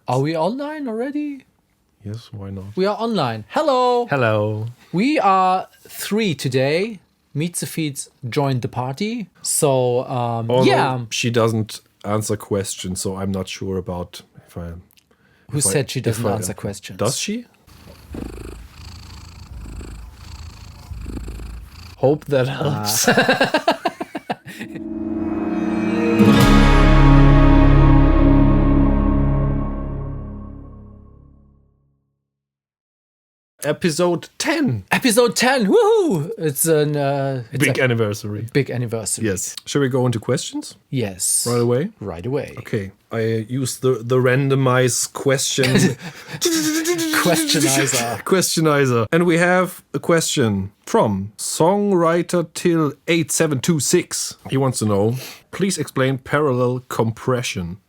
Are we online already? Yes, why not? We are online. Hello. Hello. We are 3 today. Miezefiez joined the party. So, yeah. She doesn't answer questions, so I'm not sure about if I... Who said she doesn't answer questions? Does she? Hope that helps. Episode 10. Episode 10. Woohoo! It's a Big anniversary. Big anniversary. Yes. Shall we go into questions? Yes. Right away? Right away. Okay. I use the randomized question. Questionizer. And we have a question from songwriter till 8726. He wants to know, please explain parallel compression.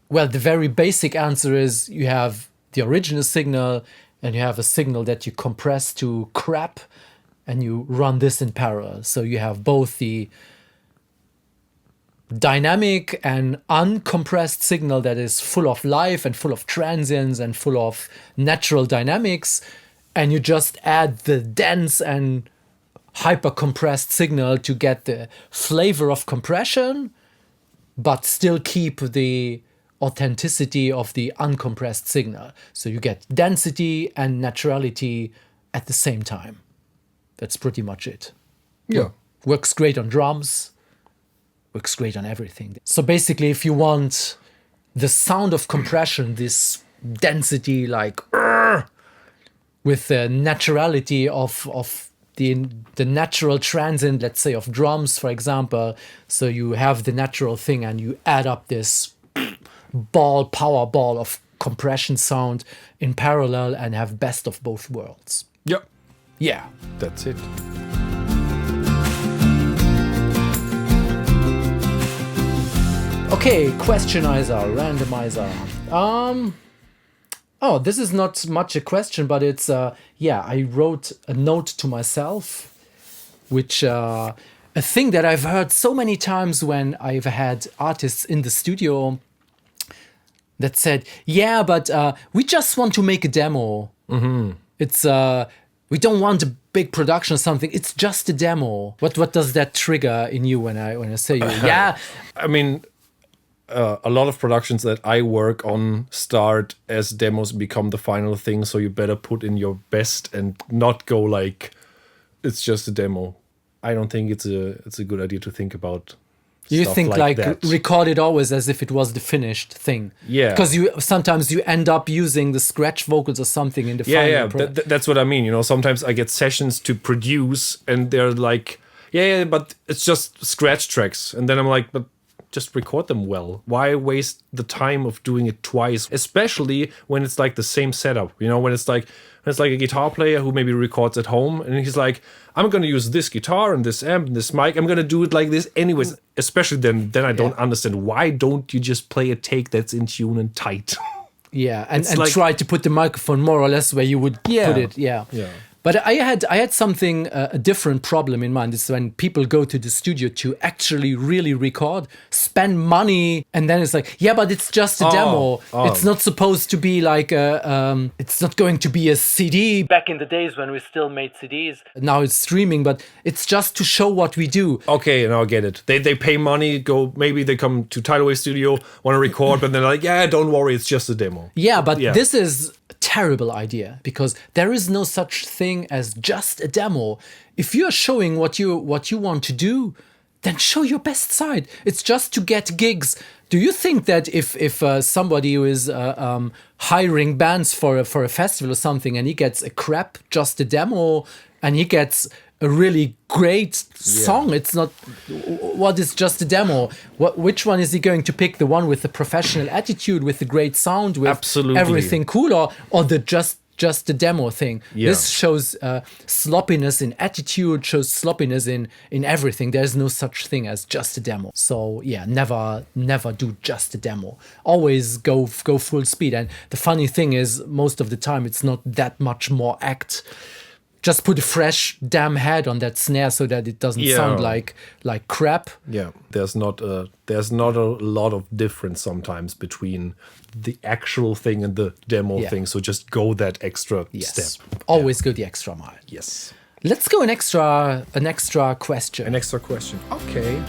Well, the very basic answer is you have the original signal and you have a signal that you compress to crap and you run this in parallel. So you have both the dynamic and uncompressed signal that is full of life and full of transients and full of natural dynamics. And you just add the dense and hyper compressed signal to get the flavor of compression, but still keep the authenticity of the uncompressed signal. So you get density and naturality at the same time. That's pretty much it. Yeah. Works great on drums, works great on everything. So basically, if you want the sound of compression, this density like with the naturality of the natural transient, let's say of drums, for example, so you have the natural thing and you add up this power ball of compression sound in parallel and have best of both worlds. Yeah. Yeah. That's it. Okay, questionizer, randomizer. Oh, this is not much a question, but it's I wrote a note to myself, which a thing that I've heard so many times when I've had artists in the studio that said, yeah, but we just want to make a demo. Mm-hmm. It's we don't want a big production or something. It's just a demo. What does that trigger in you when I say you? Yeah, I mean, a lot of productions that I work on start as demos, become the final thing. So you better put in your best and not go like it's just a demo. I don't think it's a good idea to think about. You think like that. Record it always as if it was the finished thing. Yeah. Because sometimes you end up using the scratch vocals or something in the final. Yeah. That's what I mean. You know, sometimes I get sessions to produce and they're like, yeah, but it's just scratch tracks. And then I'm like, but just record them well. Why waste the time of doing it twice? Especially when it's like the same setup. You know, when it's like a guitar player who maybe records at home and he's like, I'm going to use this guitar and this amp and this mic. I'm going to do it like this anyways. Especially then I don't understand. Why don't you just play a take that's in tune and tight? Yeah, and try to put the microphone more or less where you would put it. Yeah. But I had something, a different problem in mind. It's when people go to the studio to actually really record, spend money, and then it's like, yeah, but it's just a demo. It's not supposed to be like it's not going to be a CD. Back in the days when we still made CDs. Now it's streaming, but it's just to show what we do. Okay, now I get it. They pay money, maybe they come to Tidalwave Studio, want to record, but they're like, yeah, don't worry, it's just a demo. Yeah, but this is terrible idea because there is no such thing as just a demo. If you're showing what you want to do, then show your best side. It's just to get gigs. Do you think that if somebody who is hiring bands for a festival or something and he gets a crap just a demo and he gets a really great song, it's not what is just a demo? Which one is he going to pick? The one with the professional attitude, with the great sound, with everything cool, or the just the demo thing? This shows sloppiness in attitude, shows sloppiness in everything. There's no such thing as just a demo. So never do just a demo. Always go full speed. And the funny thing is, most of the time it's not that much more act just put a fresh damn head on that snare so that it doesn't sound like crap. Yeah, there's not a lot of difference sometimes between the actual thing and the demo thing. So just go that extra step. Always go the extra mile. Yes. Let's go an extra question. An extra question. Okay.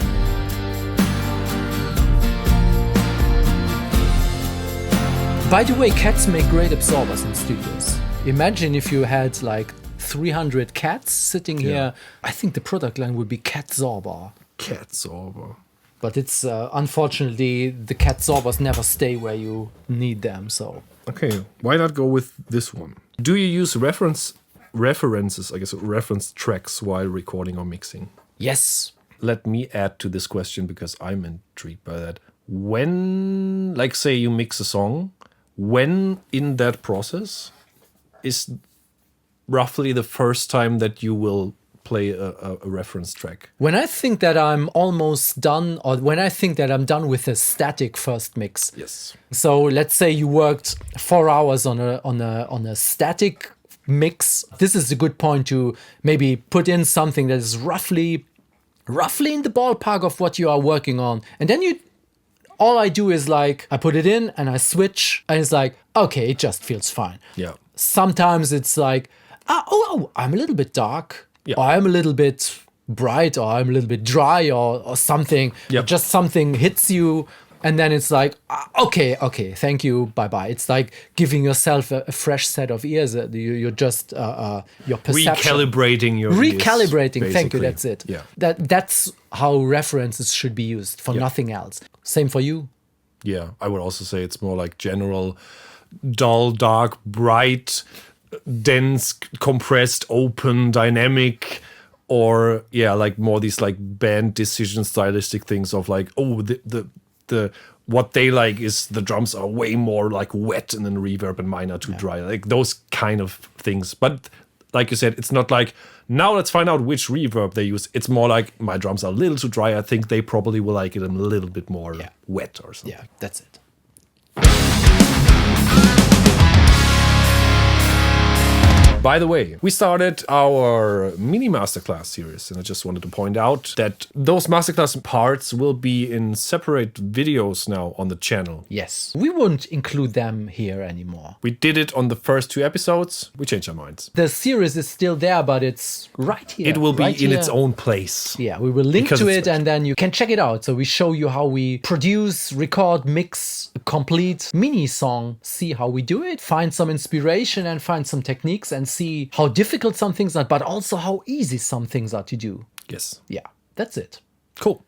By the way, cats make great absorbers in studios. Imagine if you had like 300 cats sitting here. I think the product line would be Catsorber. Catsorber. But it's unfortunately the Catsorbers never stay where you need them. So okay, why not go with this one? Do you use references, reference tracks while recording or mixing? Yes. Let me add to this question because I'm intrigued by that. When, like, say you mix a song, when in that process is roughly the first time that you will play a reference track? When I think that I'm almost done, or when I think that I'm done with a static first mix. Yes. So let's say you worked 4 hours on a static mix. This is a good point to maybe put in something that is roughly in the ballpark of what you are working on, and then all I do is like I put it in and I switch, and it's like, okay, it just feels fine. Yeah. Sometimes it's like, I'm a little bit dark, or I'm a little bit bright, or I'm a little bit dry, or something. Yep. Or just something hits you, and then it's like, okay, thank you, bye. It's like giving yourself a fresh set of ears. You're just your perception. Recalibrating your Recalibrating, ears, thank you, basically. that's it. Yeah. That's how references should be used, for nothing else. Same for you? Yeah, I would also say it's more like general, dull, dark, bright, dense, compressed, open, dynamic, or like more these like band decision stylistic things of like, the what they like is the drums are way more like wet and then reverb and mine are too dry, like those kind of things. But like you said, it's not like, now let's find out which reverb they use. It's more like, my drums are a little too dry. I think they probably will like it a little bit more wet or something. Yeah, that's it. By the way, we started our mini masterclass series, and I just wanted to point out that those masterclass parts will be in separate videos now on the channel. Yes. We won't include them here anymore. We did it on the first 2 episodes. We changed our minds. The series is still there, but it's right here. It will be right in here. its own place. Yeah, we will link Because to it's it, and then you can check it out. So we show you how we produce, record, mix a complete mini song, see how we do it, find some inspiration and find some techniques, and see how difficult some things are, but also how easy some things are to do. Yes. Yeah, that's it. Cool.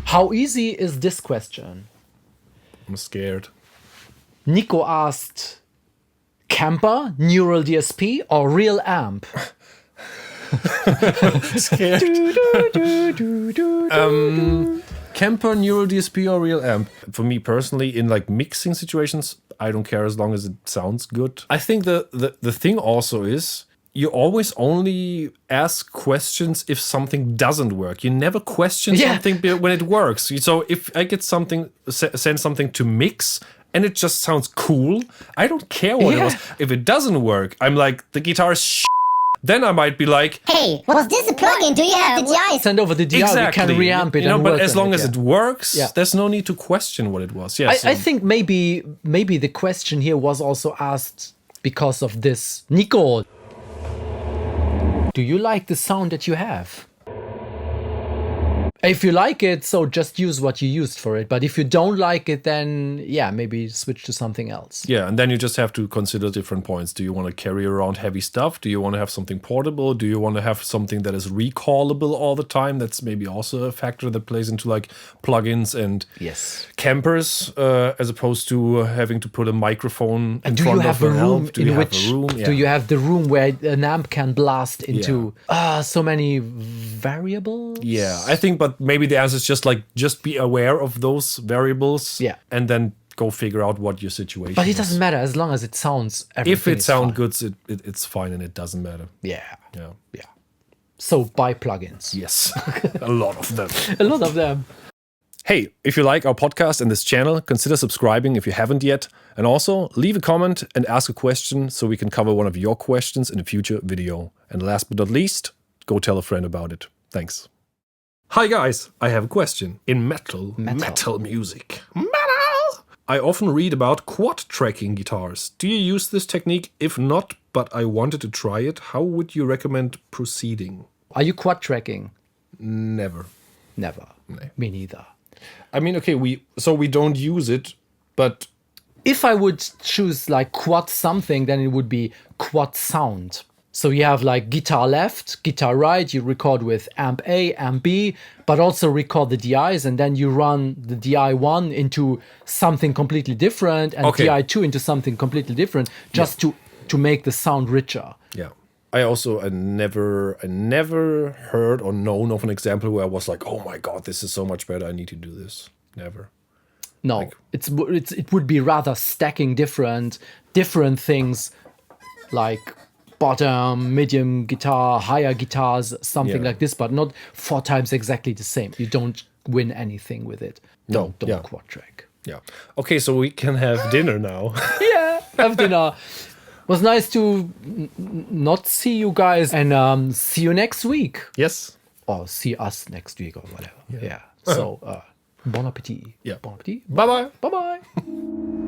How easy is this question? I'm scared. Nico asked, Kemper, neural DSP, or real amp? Scared. Kemper, neural DSP, or real amp? For me personally, in like mixing situations, I don't care as long as it sounds good. I think the thing also is, you always only ask questions if something doesn't work. You never question something when it works. So if I get something, send something to mix, and it just sounds cool, I don't care what it was. If it doesn't work, I'm like, the guitar is then I might be like, hey, was this a plugin? Do you have the DI? Send over the DI, exactly. we can reamp it. And but work as on long as it works, Yeah. there's no need to question what it was. Yes, I think maybe the question here was also asked because of this. Nico, do you like the sound that you have? If you like it, so just use what you used for it. But if you don't like it, then maybe switch to something else. Yeah, and then you just have to consider different points. Do you want to carry around heavy stuff? Do you want to have something portable? Do you want to have something that is recallable all the time? That's maybe also a factor that plays into like plugins and Kempers, as opposed to having to put a microphone in front of an amp. Do you have a room? Do you have the room where an amp can blast into so many variables? Yeah, I think, but maybe the answer is just be aware of those variables. Yeah. And then go figure out what your situation is. But it doesn't matter as long as it sounds. If it sounds fine. good, it's fine, and it doesn't matter. Yeah. Yeah. So buy plugins. Yes, a lot of them. A lot of them. Hey, if you like our podcast and this channel, consider subscribing if you haven't yet. And also, leave a comment and ask a question so we can cover one of your questions in a future video. And last but not least, go tell a friend about it. Thanks. Hi guys, I have a question. In metal music, I often read about quad tracking guitars. Do you use this technique? If not, but I wanted to try it, how would you recommend proceeding? Are you quad tracking? Never. Never. Me neither. I mean, okay, we don't use it, but if I would choose like quad something, then it would be quad sound. So you have like guitar left, guitar right, you record with amp A, amp B, but also record the DIs, and then you run the DI1 into something completely different and DI2 into something completely different, just to make the sound richer. Yeah. I never heard or known of an example where I was like, oh my God, this is so much better, I need to do this. Never. No, it would be rather stacking different things like bottom, medium guitar, higher guitars, something like this, but not 4 times exactly the same. You don't win anything with it. Don't quad track. Yeah. Okay, so we can have dinner now. Yeah, have dinner. It was nice to not see you guys, and see you next week. Yes. Or see us next week or whatever. Yeah. So, bon appetit. Yeah. Bon appetit. Bye-bye. Bye-bye.